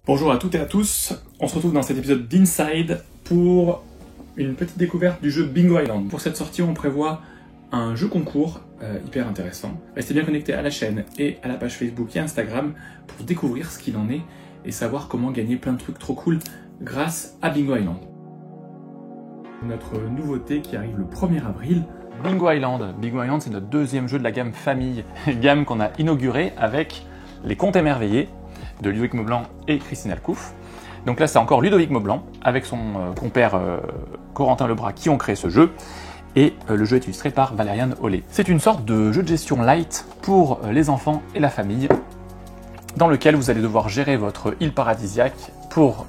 Bonjour à toutes et à tous, on se retrouve dans cet épisode d'Inside pour une petite découverte du jeu Bingo Island. Pour cette sortie, on prévoit un jeu concours hyper intéressant. Restez bien connectés à la chaîne et à la page Facebook et Instagram pour découvrir ce qu'il en est et savoir comment gagner plein de trucs trop cool grâce à Bingo Island. Notre nouveauté qui arrive le 1er avril. Bingo Island. Bingo Island, c'est notre deuxième jeu de la gamme famille, gamme qu'on a inaugurée avec Les Contes Émerveillés de Ludovic Maublanc et Christine Alcouf. Donc là, c'est encore Ludovic Maublanc avec son compère Corentin Lebras qui ont créé ce jeu. Et le jeu est illustré par Valériane Ollet. C'est une sorte de jeu de gestion light pour les enfants et la famille, dans lequel vous allez devoir gérer votre île paradisiaque pour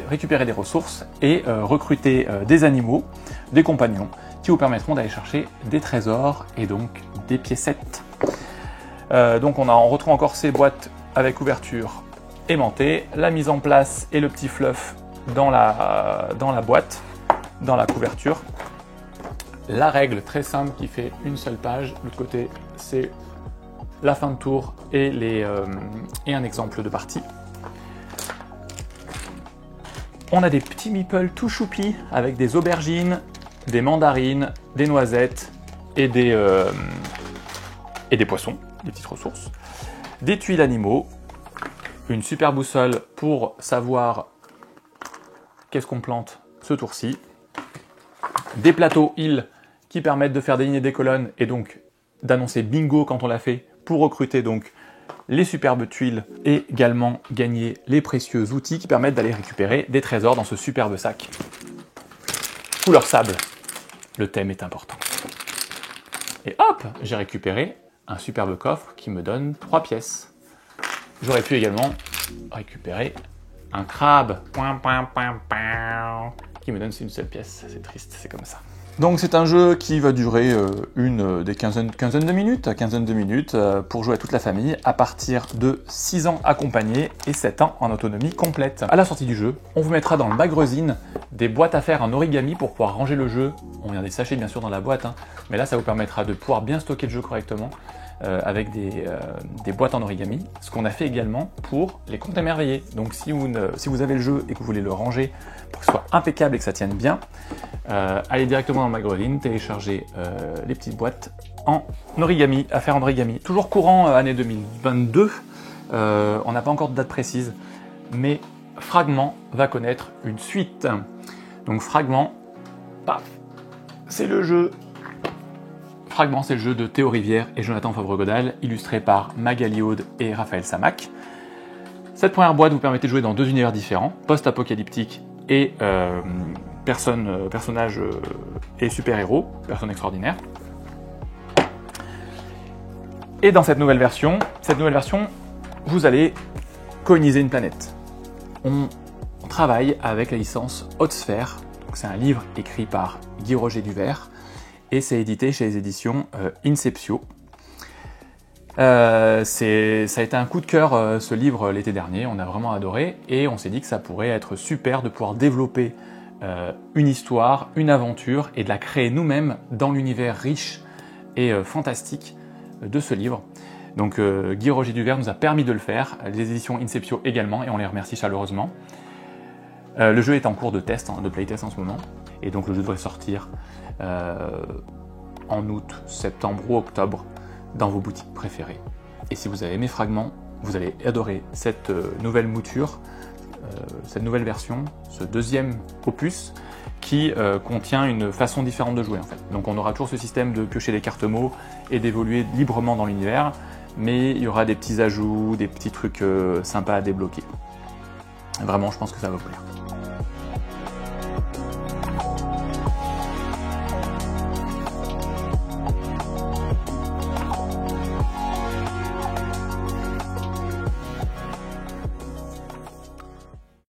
récupérer des ressources et recruter des animaux, des compagnons, qui vous permettront d'aller chercher des trésors et donc des piécettes. Donc on retrouve encore ces boîtes avec ouverture aimantée, la mise en place et le petit fluff dans la boîte, dans la couverture. La règle très simple qui fait une seule page, de l'autre côté c'est la fin de tour et un exemple de partie. On a des petits meeples tout choupis avec des aubergines, des mandarines, des noisettes et des poissons, des petites ressources. Des tuiles animaux, une super boussole pour savoir qu'est-ce qu'on plante ce tour-ci, des plateaux îles qui permettent de faire des lignes et des colonnes et donc d'annoncer bingo quand on l'a fait pour recruter donc les superbes tuiles et également gagner les précieux outils qui permettent d'aller récupérer des trésors dans ce superbe sac. Couleur sable, le thème est important. Et hop, j'ai récupéré un superbe coffre qui me donne 3 pièces. J'aurais pu également récupérer un crabe qui me donne une seule pièce. C'est triste, c'est comme ça. Donc c'est un jeu qui va durer une quinzaine de minutes pour jouer à toute la famille à partir de 6 ans accompagnés et 7 ans en autonomie complète. À la sortie du jeu, on vous mettra dans le magazine des boîtes à faire en origami pour pouvoir ranger le jeu. On vient des sachets bien sûr dans la boîte, mais là ça vous permettra de pouvoir bien stocker le jeu correctement avec des boîtes en origami. Ce qu'on a fait également pour Les Contes Émerveillés. Donc si vous avez le jeu et que vous voulez le ranger pour qu'il soit impeccable et que ça tienne bien, allez directement dans le magazine, téléchargez les petites boîtes en origami, à faire en origami. Toujours courant année 2022, on n'a pas encore de date précise, mais Fragment va connaître une suite. Donc Fragment, paf, c'est le jeu. Fragment, c'est le jeu de Théo Rivière et Jonathan Favre-Godal, illustré par Magali Aude et Raphaël Samac. Cette première boîte vous permet de jouer dans 2 univers différents, post-apocalyptique et personnages et super-héros, personnes extraordinaires. Et dans cette nouvelle version, vous allez coloniser une planète. On travaille avec la licence Haute Sphère. C'est un livre écrit par Guy Roger Duvert et c'est édité chez les éditions Inceptio. Ça a été un coup de cœur ce livre l'été dernier, on a vraiment adoré et on s'est dit que ça pourrait être super de pouvoir développer une histoire, une aventure et de la créer nous-mêmes dans l'univers riche et fantastique de ce livre. Donc Guy Roger Duvert nous a permis de le faire, les éditions Inceptio également et on les remercie chaleureusement. Le jeu est en cours de test, de playtest en ce moment et donc le jeu devrait sortir en août, septembre ou octobre dans vos boutiques préférées. Et si vous avez aimé Fragment, vous allez adorer cette nouvelle mouture, cette nouvelle version, ce deuxième opus qui contient une façon différente de jouer en fait. Donc on aura toujours ce système de piocher les cartes mots et d'évoluer librement dans l'univers, mais il y aura des petits ajouts, des petits trucs sympas à débloquer. Vraiment, je pense que ça va vous plaire.